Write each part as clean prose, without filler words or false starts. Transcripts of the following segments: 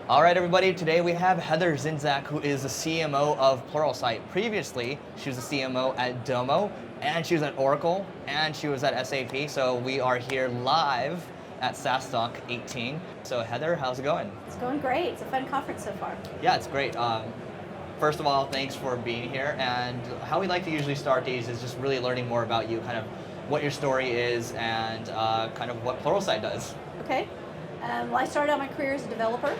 All right, everybody, today we have Heather Zynczak, who is the CMO of Pluralsight. Previously, she was the CMO at Domo, and she was at Oracle, and she was at SAP, so we are here live at SaaS Talk 18. So Heather, how's it going? It's going great. It's a fun conference so far. Yeah, it's great. First of all, thanks for being here, and how we like to usually start these is just really learning more about you, kind of what your story is, and kind of what Pluralsight does. Okay. Well, I started out my career as a developer,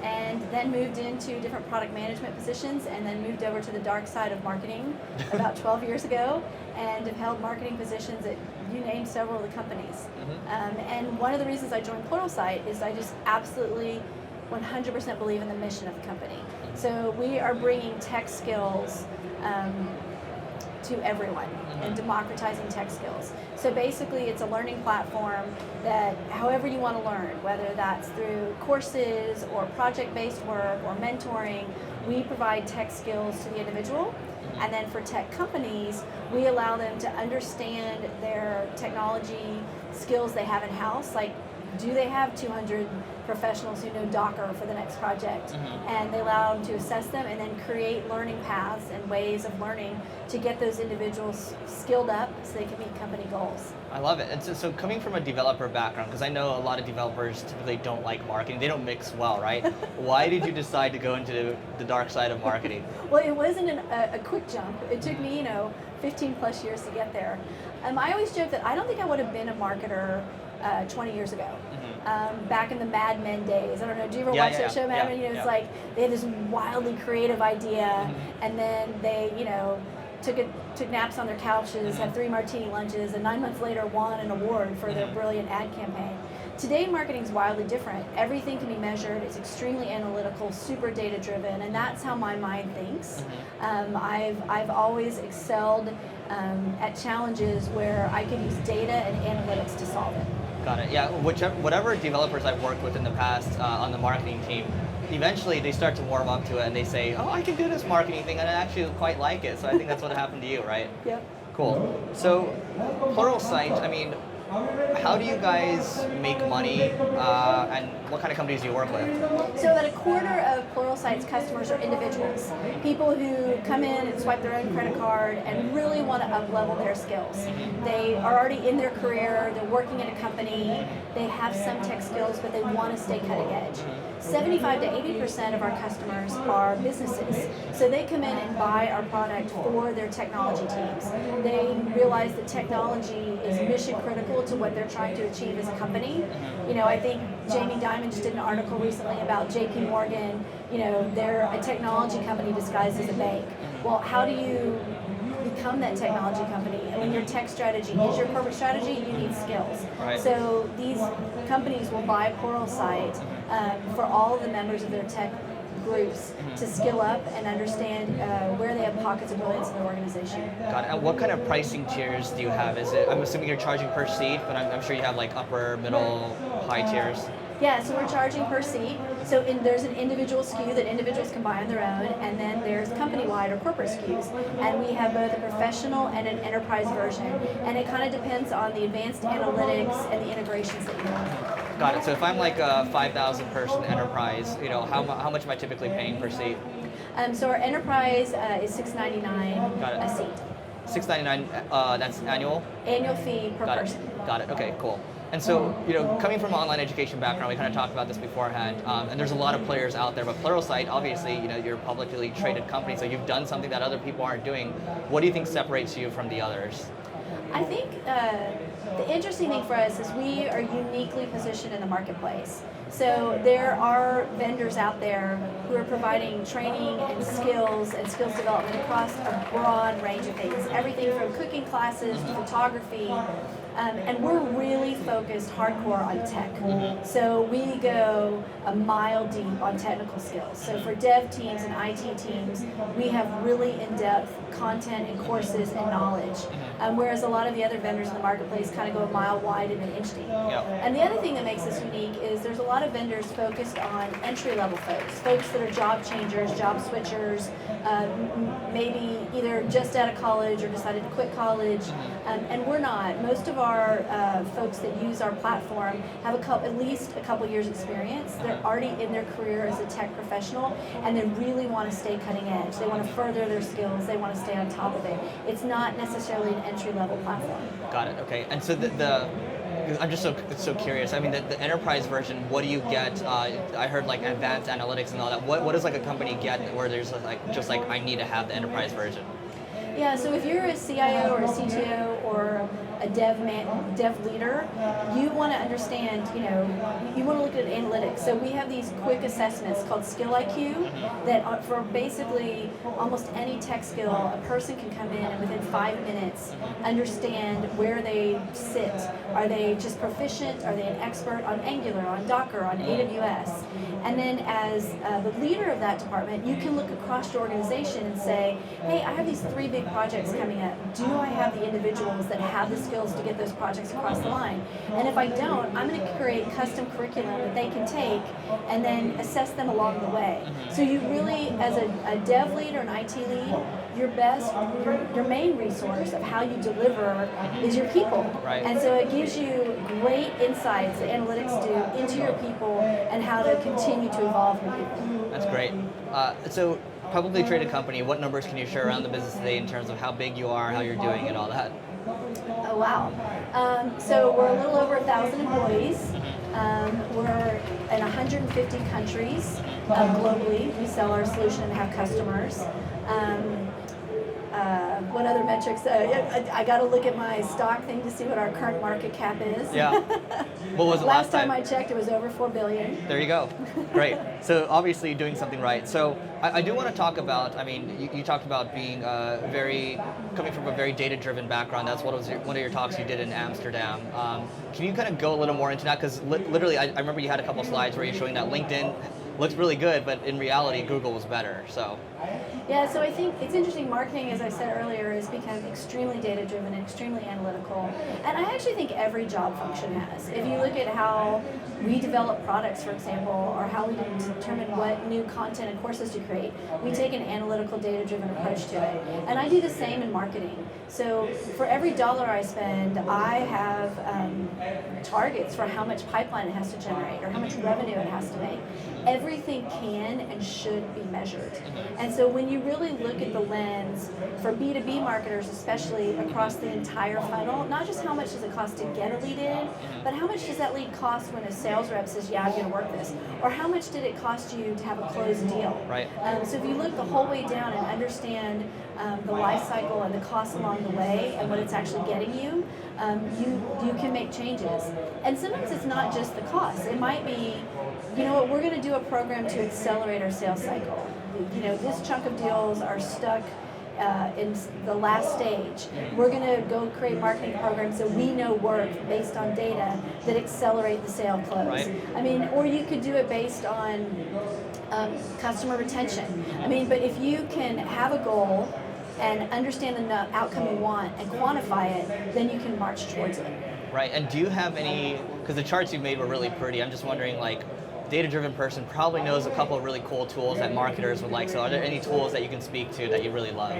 and then moved into different product management positions, and then moved over to the dark side of marketing about 12 years ago, and have held marketing positions at, you name, several of the companies. And one of the reasons I joined Pluralsight is I just absolutely 100% believe in the mission of the company. So we are bringing tech skills to everyone and democratizing tech skills. So basically it's a learning platform that however you want to learn, whether that's through courses or project-based work or mentoring, we provide tech skills to the individual. And then for tech companies, we allow them to understand their technology skills they have in-house, like do they have 200 professionals who know Docker for the next project? And they allow them to assess them and then create learning paths and ways of learning to get those individuals skilled up so they can meet company goals. I love it. And so coming from a developer background, because I know a lot of developers typically don't like marketing, they don't mix well, right? Why did you decide to go into the dark side of marketing? Well, it wasn't a quick jump. It took me, 15 plus years to get there. I always joke that I don't think I would have been a marketer 20 years ago. Back in the Mad Men days. I don't know, do you ever watch that show, Mad Men? It's like they had this wildly creative idea, and then they, took naps on their couches, had 3 martini lunches, and 9 months later won an award for their brilliant ad campaign. Today, marketing is wildly different. Everything can be measured. It's extremely analytical, super data-driven, and that's how my mind thinks. I've always excelled at challenges where I can use data and analytics to solve it. Got it. Yeah. Whatever developers I've worked with in the past on the marketing team, eventually they start to warm up to it and they say, "Oh, I can do this marketing thing," and I actually quite like it. So I think that's what happened to you, right? Yep. Cool. So Pluralsight, how do you guys make money, and what kind of companies do you work with? So about a quarter of Pluralsight's customers are individuals, people who come in and swipe their own credit card and really want to up-level their skills. They are already in their career, they're working in a company, they have some tech skills, but they want to stay cutting edge. 75 to 80% of our customers are businesses. So they come in and buy our product for their technology teams. They realize that technology is mission critical to what they're trying to achieve as a company. I think Jamie Dimon just did an article recently about JP Morgan. They're a technology company disguised as a bank. Well, how do you become that technology company? And when your tech strategy is your corporate strategy, you need skills. Right. So these companies will buy Pluralsight for all of the members of their tech groups to skill up and understand where they have pockets of brilliance in the organization. Got it. And what kind of pricing tiers do you have? I'm assuming you're charging per seat, but I'm sure you have like upper, middle, high tiers. Yeah, so we're charging per seat. So there's an individual SKU that individuals can buy on their own, and then there's company-wide or corporate SKUs. And we have both a professional and an enterprise version. And it kind of depends on the advanced analytics and the integrations that you have. Got it. So if I'm like a 5,000 person enterprise, how much am I typically paying per seat? So our enterprise is $6.99 a seat. $6.99. That's annual. Annual fee per person. Got it. Okay. Cool. And so, coming from an online education background, we kind of talked about this beforehand, and there's a lot of players out there, but Pluralsight, obviously, you're a publicly traded company, so you've done something that other people aren't doing. What do you think separates you from the others? I think the interesting thing for us is we are uniquely positioned in the marketplace. So there are vendors out there who are providing training and skills development across a broad range of things, everything from cooking classes to photography. And we're really focused hardcore on tech. So we go a mile deep on technical skills. So for dev teams and IT teams, we have really in-depth content and courses and knowledge. Whereas a lot of the other vendors in the marketplace kind of go a mile wide and an inch deep. Yep. And the other thing that makes us unique is there's a lot of vendors focused on entry-level folks that are job changers, job switchers, maybe either just out of college or decided to quit college. And we're not. Most of our folks that use use our platform have at least a couple years experience. They're already in their career as a tech professional, and they really want to stay cutting edge. They want to further their skills. They want to stay on top of it. It's not necessarily an entry-level platform. Got it. Okay. And so I'm just so curious. I mean, the enterprise version, what do you get? I heard like advanced analytics and all that. What does like a company get where there's like I need to have the enterprise version? Yeah, so if you're a CIO or a CTO or a dev leader, you want to understand, you want to look at analytics. So we have these quick assessments called Skill IQ that are for basically almost any tech skill, a person can come in and within 5 minutes understand where they sit. Are they just proficient? Are they an expert on Angular, on Docker, on AWS? And then as the leader of that department, you can look across your organization and say, hey, I have these 3 big projects coming up. Do I have the individuals that have the skills to get those projects across the line? And if I don't, I'm going to create custom curriculum that they can take and then assess them along the way. So you really, as a dev lead or an IT lead, your main resource of how you deliver is your people. Right. And so it gives you great insights that analytics do into your people and how to continue to evolve your people. That's great. So publicly traded company, what numbers can you share around the business today in terms of how big you are, how you're doing, and all that? Oh, wow. So we're a little over 1,000 employees. We're in 150 countries globally. We sell our solution and have customers. What other metrics? I got to look at my stock thing to see what our current market cap is. Yeah. What was it last time? I checked, it was over $4 billion. There you go. Great. So obviously doing something right. So I do want to talk about, I mean, you talked about being coming from a very data-driven background. That's one of your talks you did in Amsterdam. Can you kind of go a little more into that? Because literally, I remember you had a couple slides where you're showing that LinkedIn looks really good, but in reality, Google was better. So. Yeah, so I think it's interesting. Marketing, as I said earlier, has become extremely data-driven and extremely analytical. And I actually think every job function has. If you look at how we develop products, for example, or how we determine what new content and courses to create, we take an analytical, data-driven approach to it. And I do the same in marketing. So for every dollar I spend, I have targets for how much pipeline it has to generate or how much revenue it has to make. Everything can and should be measured. And so when you really look at the lens for B2B marketers, especially across the entire funnel, not just how much does it cost to get a lead in, but how much does that lead cost when a sales rep says, yeah, I'm going to work this? Or how much did it cost you to have a closed deal? Right. So if you look the whole way down and understand the life cycle and the costs along the way and what it's actually getting you, you can make changes. And sometimes it's not just the cost. It might be, you know what, we're going to do a program to accelerate our sales cycle. You know, this chunk of deals are stuck in the last stage. We're going to go create marketing programs that we know work based on data that accelerate the sale close. Right. I mean, or you could do it based on customer retention. I mean, but if you can have a goal and understand the outcome you want and quantify it, then you can march towards it. Right, and do you have any, because the charts you made were really pretty, I'm just wondering, like, data-driven person probably knows a couple of really cool tools that marketers would like, so are there any tools that you can speak to that you really love?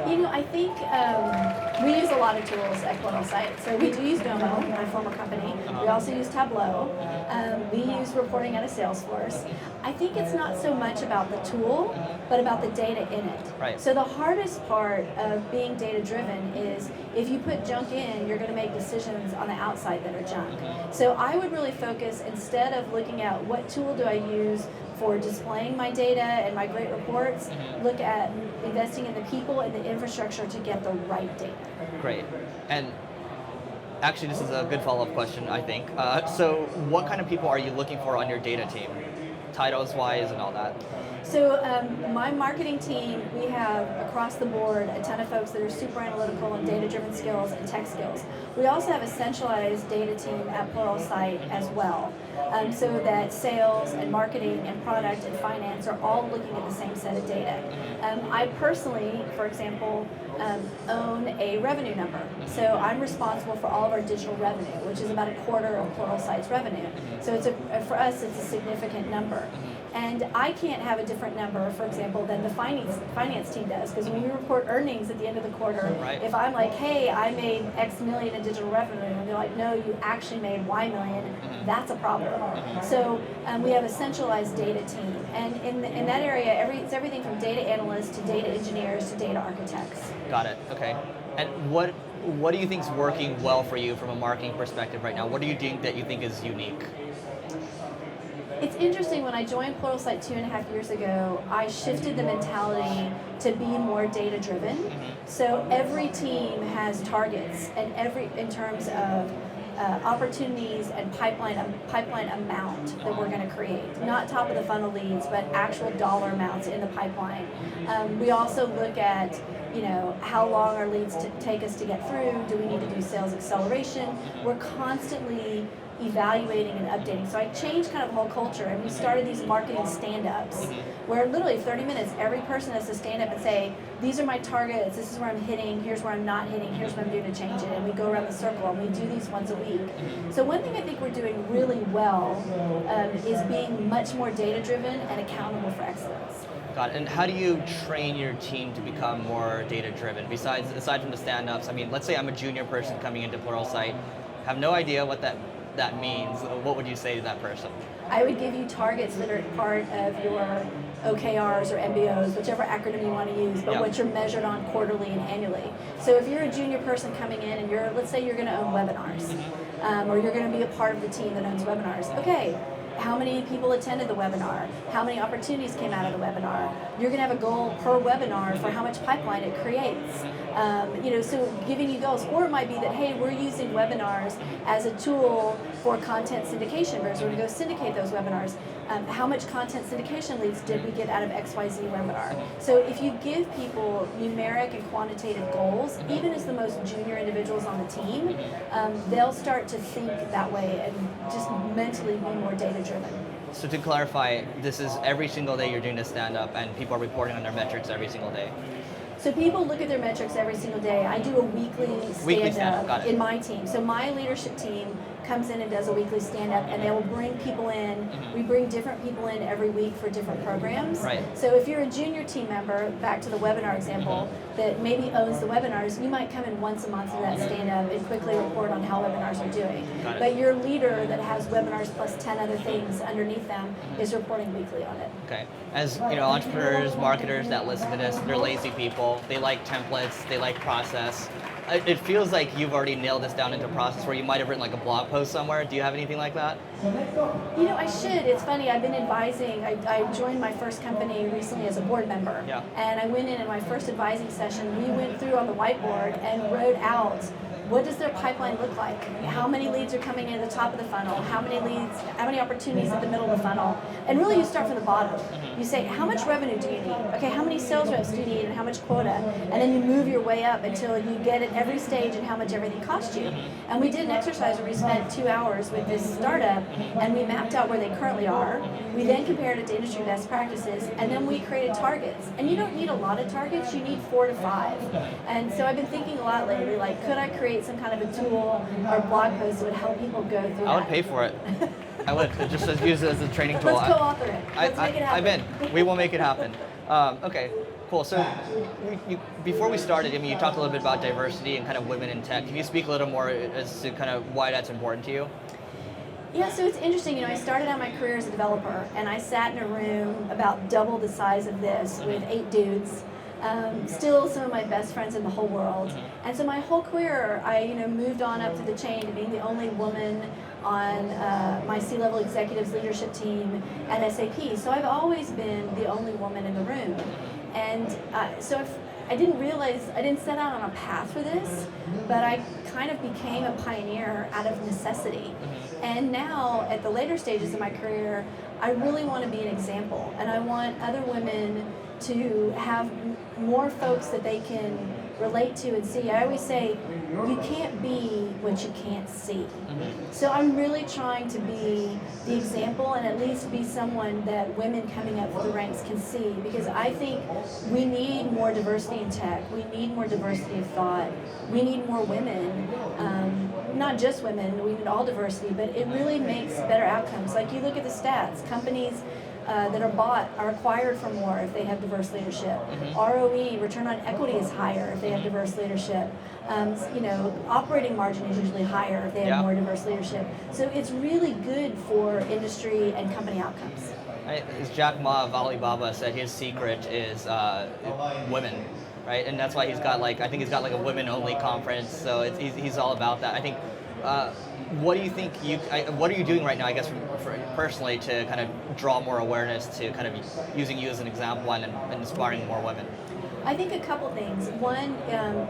You know, I think we use a lot of tools at Pluralsight. So we do use Domo, my former company. We also use Tableau. We use reporting out of Salesforce. I think it's not so much about the tool, but about the data in it. Right. So the hardest part of being data-driven is if you put junk in, you're going to make decisions on the outside that are junk. So I would really focus, instead of looking at what tool do I use for displaying my data and my great reports, look at investing in the people and the infrastructure to get the right data. Great. And actually, this is a good follow-up question, I think. So what kind of people are you looking for on your data team? Titles-wise and all that? So my marketing team, we have across the board a ton of folks that are super analytical and data-driven skills and tech skills. We also have a centralized data team at Pluralsight as well, so that sales and marketing and product and finance are all looking at the same set of data. I personally, for example, own a revenue number. So I'm responsible for all of our digital revenue, which is about a quarter of Pluralsight's revenue. So for us, it's a significant number. And I can't have a different number, for example, than the finance team does, because when we report earnings at the end of the quarter, if I'm like, hey, I made X million in digital revenue, and they're like, no, you actually made Y million, that's a problem. So we have a centralized data team, and in that area, it's everything from data analysts to data engineers to data architects. Got it. Okay. And what do you think is working well for you from a marketing perspective right now? What do you think that you think is unique? It's interesting, when I joined Pluralsight 2.5 years ago, I shifted the mentality to be more data driven. So every team has targets, and in terms of opportunities and pipeline amount that we're going to create. Not top of the funnel leads, but actual dollar amounts in the pipeline. We also look at, how long our leads take us to get through. Do we need to do sales acceleration? We're constantly evaluating and updating. So I changed kind of the whole culture, and we started these marketing stand-ups where literally 30 minutes, every person has to stand up and say, these are my targets, this is where I'm hitting, here's where I'm not hitting, here's what I'm doing to change it. And we go around the circle, and we do these once a week. So one thing I think we're doing really well is being much more data-driven and accountable for excellence. Got it. And how do you train your team to become more data-driven? Aside from the stand-ups, I mean, let's say I'm a junior person coming into Pluralsight, have no idea what that means. What would you say to that person? I would give you targets that are part of your OKRs or MBOs, whichever acronym you want to use, but what you're measured on quarterly and annually. So if you're a junior person coming in and let's say you're going to own webinars, or you're going to be a part of the team that owns webinars, okay, how many people attended the webinar? How many opportunities came out of the webinar? You're going to have a goal per webinar for how much pipeline it creates. So giving you goals. Or it might be that, hey, we're using webinars as a tool for content syndication, because we're going to go syndicate those webinars. How much content syndication leads did we get out of XYZ webinar? So if you give people numeric and quantitative goals, even as the most junior individuals on the team, they'll start to think that way and just mentally be more data-driven. So to clarify, this is every single day you're doing this stand-up, and people are reporting on their metrics every single day. So people look at their metrics every single day. I do a weekly stand-up in my team. So my leadership team comes in and does a weekly stand-up, and they will bring people in. We bring different people in every week for different programs. Right. So if you're a junior team member, back to the webinar example, that maybe owns the webinars, you might come in once a month to that stand-up and quickly report on how webinars are doing. But your leader that has webinars plus 10 other things underneath them is reporting weekly on it. Okay. As entrepreneurs, marketers that listen to this, they're lazy people. They like templates. They like process. It feels like you've already nailed this down into a process where you might have written like a blog post somewhere. Do you have anything like that? I should. It's funny, I've been advising. I joined my first company recently as a board member. And I went in my first advising session, we went through on the whiteboard and wrote out, what does their pipeline look like? How many leads are coming in at the top of the funnel? How many opportunities at the middle of the funnel? And really you start from the bottom. You say, how much revenue do you need? Okay, how many sales reps do you need and how much quota? And then you move your way up until you get at every stage and how much everything costs you. And we did an exercise where we spent 2 hours with this startup and we mapped out where they currently are. We then compared it to industry best practices, and then we created targets. And you don't need a lot of targets, you need 4 to 5. And so I've been thinking a lot lately, like, could I create some kind of a tool or a blog post that would help people go through I would pay for it. I would just use it as a training tool. Let's co-author it. Let's make it happen. I'm in. We will make it happen. Okay, cool. So before we started, you talked a little bit about diversity and kind of women in tech. Can you speak a little more as to kind of why that's important to you? Yeah, so it's interesting. I started out my career as a developer, and I sat in a room about double the size of this with 8 dudes. Still some of my best friends in the whole world. And so my whole career, I moved on up through the chain to being the only woman on my C-level executives leadership team at SAP. So I've always been the only woman in the room. And I didn't set out on a path for this, but I kind of became a pioneer out of necessity. And now, at the later stages of my career, I really want to be an example, and I want other women to have more folks that they can relate to and see. I always say, you can't be what you can't see. So I'm really trying to be the example and at least be someone that women coming up through the ranks can see, because I think we need more diversity in tech. We need more diversity of thought. We need more women. Not just women, we need all diversity, but it really makes better outcomes. Like, you look at the stats, companies that are bought are acquired for more if they have diverse leadership. ROE, return on equity, is higher if they have diverse leadership. Operating margin is usually higher if they have more diverse leadership. So it's really good for industry and company outcomes. As Jack Ma of Alibaba said, his secret is women, right? And that's why he's got I think he's got a women-only conference. So he's all about that. I think. What do you think what are you doing right now, I guess, for personally, to kind of draw more awareness to kind of using you as an example and inspiring more women? I think a couple things. One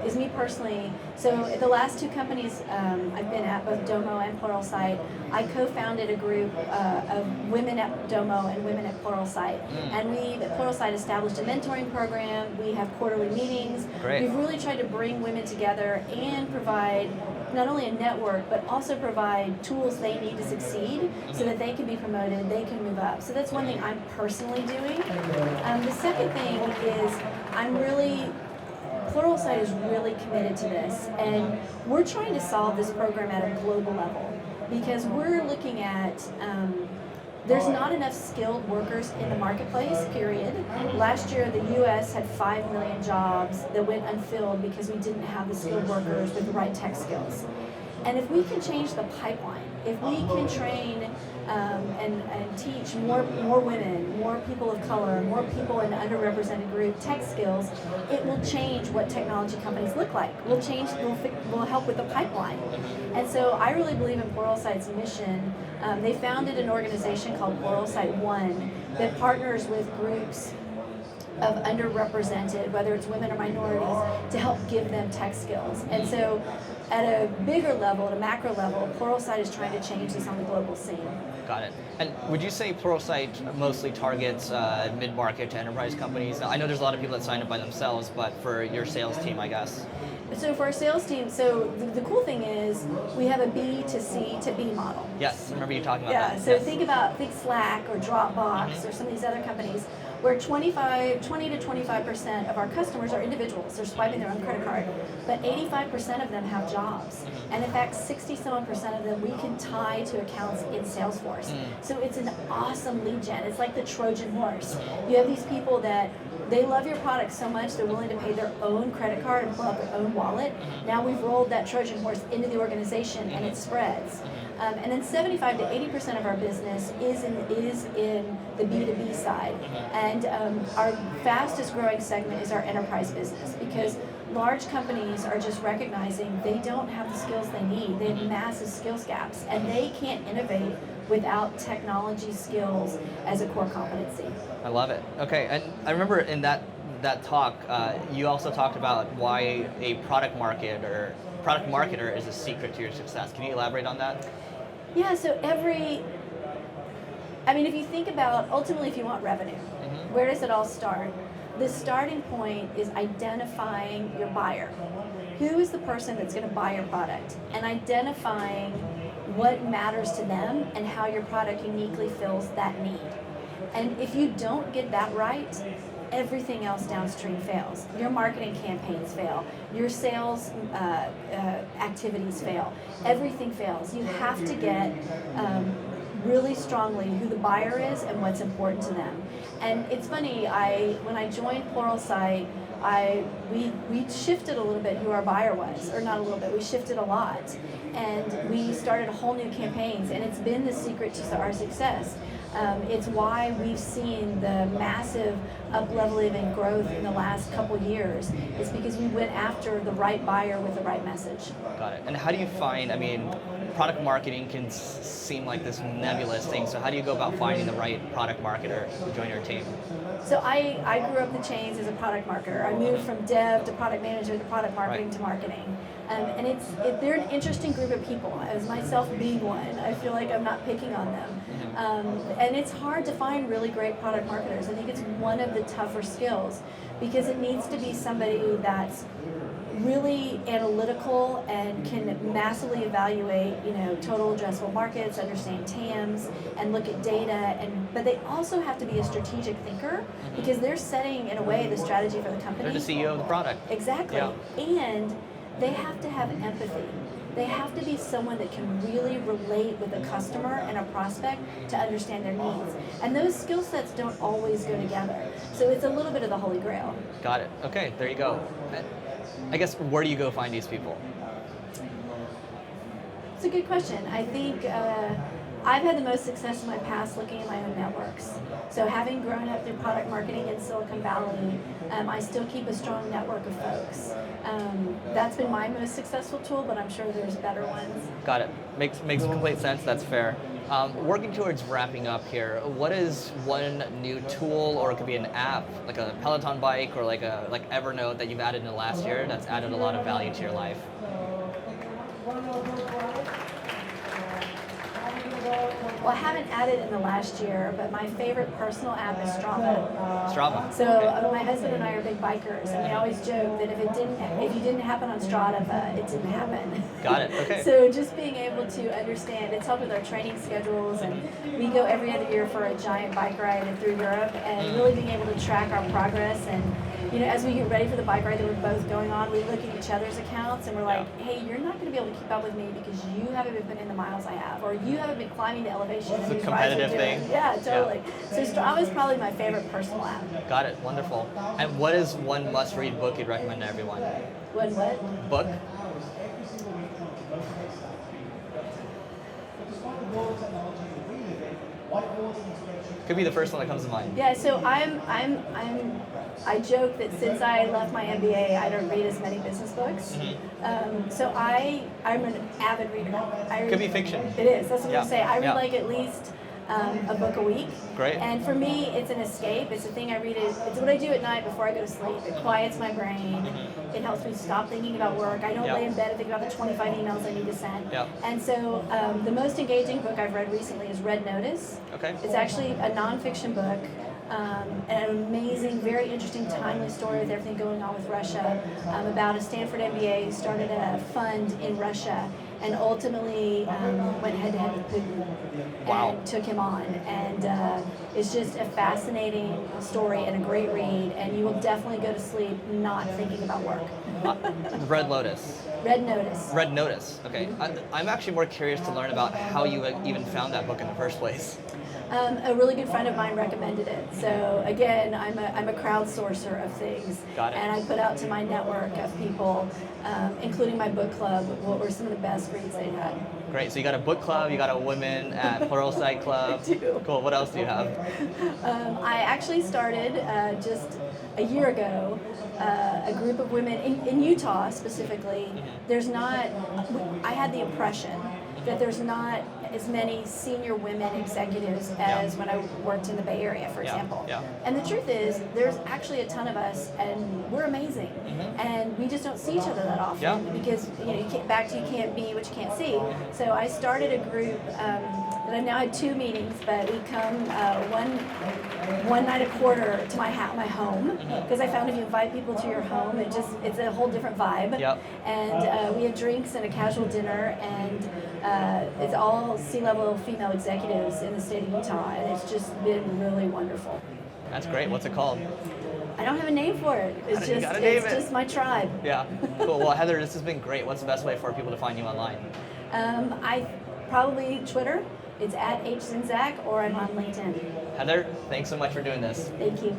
is me personally. So at the last two companies I've been at, both Domo and Pluralsight, I co-founded a group of women at Domo and women at Pluralsight. And we at Pluralsight established a mentoring program. We have quarterly meetings. Great. We've really tried to bring women together and provide not only a network, but also provide tools they need to succeed so that they can be promoted, they can move up. So that's one thing I'm personally doing. The second thing is Pluralsight is really committed to this, and we're trying to solve this program at a global level, because we're looking at there's not enough skilled workers in the marketplace, period. Last year, the U.S. had 5 million jobs that went unfilled because we didn't have the skilled workers with the right tech skills. And if we can change the pipeline, if we can train and teach more women, more people of color, more people in underrepresented group tech skills, it will change what technology companies look like. Will help with the pipeline. And so I really believe in Pluralsight's mission. They founded an organization called Pluralsight One that partners with groups of underrepresented, whether it's women or minorities, to help give them tech skills. And so at a bigger level, at a macro level, Pluralsight is trying to change this on the global scene. Got it. And would you say Pluralsight mostly targets mid-market to enterprise companies? Now, I know there's a lot of people that sign up by themselves, but for your sales team, I guess. So for our sales team, the cool thing is we have a B to C to B model. Yes, I remember you talking about that. Yeah, so think Slack or Dropbox or some of these other companies where 20 to 25% of our customers are individuals. They're swiping their own credit card, but 85% of them have jobs. And in fact, 60-some% of them we can tie to accounts in Salesforce. So it's an awesome lead gen. It's like the Trojan horse. You have these people that they love your product so much they're willing to pay their own credit card and pull out their own wallet. Now we've rolled that Trojan horse into the organization and it spreads. And then 75 to 80% of our business is in the B2B side. And our fastest growing segment is our enterprise business, because large companies are just recognizing they don't have the skills they need. They have massive skills gaps, and they can't innovate without technology skills as a core competency. I love it. Okay, and I remember in that talk, you also talked about why a product marketer is a secret to your success. Can you elaborate on that? Yeah, so if you think about, ultimately, if you want revenue, where does it all start? The starting point is identifying your buyer. Who is the person that's going to buy your product? And identifying what matters to them and how your product uniquely fills that need. And if you don't get that right, everything else downstream fails. Your marketing campaigns fail. Your sales activities fail. Everything fails. You have to get really strongly who the buyer is and what's important to them. And it's funny, when I joined Pluralsight, we shifted a little bit who our buyer was, or not a little bit, we shifted a lot. And we started a whole new campaigns, and it's been the secret to our success. It's why we've seen the massive up-leveling and growth in the last couple years. It's because we went after the right buyer with the right message. Got it. And how do you find, product marketing can seem like this nebulous thing, so how do you go about finding the right product marketer to join your team? So I grew up the chains as a product marketer. I moved from dev to product manager to product marketing to marketing. And they're an interesting group of people, as myself being one. I feel like I'm not picking on them. And it's hard to find really great product marketers. I think it's one of the tougher skills, because it needs to be somebody that's really analytical and can massively evaluate, total addressable markets, understand TAMs, and look at data. But they also have to be a strategic thinker because they're setting, in a way, the strategy for the company. They're the CEO of the product. Exactly. Yeah. And they have to have empathy. They have to be someone that can really relate with a customer and a prospect to understand their needs. And those skill sets don't always go together. So it's a little bit of the holy grail. Got it. Okay, there you go. I guess, where do you go find these people? It's a good question. I think I've had the most success in my past looking at my own networks. So having grown up through product marketing in Silicon Valley, I still keep a strong network of folks. That's been my most successful tool, but I'm sure there's better ones. Got it. Makes complete sense. That's fair. Working towards wrapping up here, what is one new tool, or it could be an app, like a Peloton bike or like Evernote that you've added in the last year that's added a lot of value to your life? Well, I haven't added in the last year, but my favorite personal app is Strava. Strava. So Okay. my husband and I are big bikers, and we always joke that if you didn't happen on Strava, it didn't happen. Got it. Okay. So just being able to understand, it's helped with our training schedules, and we go every other year for a giant bike ride through Europe, and really being able to track our progress. And as we get ready for the bike ride that we're both going on, we look at each other's accounts, and we're like, hey, you're not going to be able to keep up with me because you haven't been putting in the miles I have, or you haven't been climbing the elevation. It's a competitive thing. Yeah, totally. So Strava is probably my favorite personal app. Got it. Wonderful. And what is one must-read book you'd recommend to everyone? What? Book? Could be the first one that comes to mind. Yeah, so I joke that since I left my MBA, I don't read as many business books. So I'm an avid reader. Could be fiction. It is. That's what Yeah. I say. I read Yeah. like at least a book a week. Great. And for me, it's an escape. It's the thing I read. It's what I do at night before I go to sleep. It quiets my brain. It helps me stop thinking about work. I don't Yeah. lay in bed and think about the 25 emails I need to send. Yeah. And so the most engaging book I've read recently is Red Notice. Okay. It's actually a nonfiction book. An amazing, very interesting, timely story with everything going on with Russia, about a Stanford MBA who started a fund in Russia and ultimately went head-to-head with Putin and took him on. And it's just a fascinating story and a great read, and you will definitely go to sleep not thinking about work. Red Lotus. Red Notice. Red Notice. Okay. I'm actually more curious to learn about how you even found that book in the first place. A really good friend of mine recommended it. So again, I'm a crowdsourcer of things. Got it. And I put out to my network of people, including my book club, what were some of the best reads they'd had. Great. So you got a book club, you got a women at Pluralsight Club. I do. Cool. What else do you have? I actually started just a year ago a group of women in Utah specifically. I had the impression that there's not as many senior women executives as when I worked in the Bay Area, for example. Yeah. And the truth is, there's actually a ton of us, and we're amazing. And we just don't see each other that often because you can't be what you can't see. So I started a group that I've now had 2 meetings, but we come one night a quarter to my home because I found if you invite people to your home, it's a whole different vibe. Yep. And we have drinks and a casual dinner, and it's all C-level female executives in the state of Utah, and it's just been really wonderful. That's great. What's it called? I don't have a name for it. It's You gotta name it. just my tribe. Yeah. Cool. Well, Heather, this has been great. What's the best way for people to find you online? I probably Twitter. It's at @Zynczak, or I'm on LinkedIn. Heather, thanks so much for doing this. Thank you.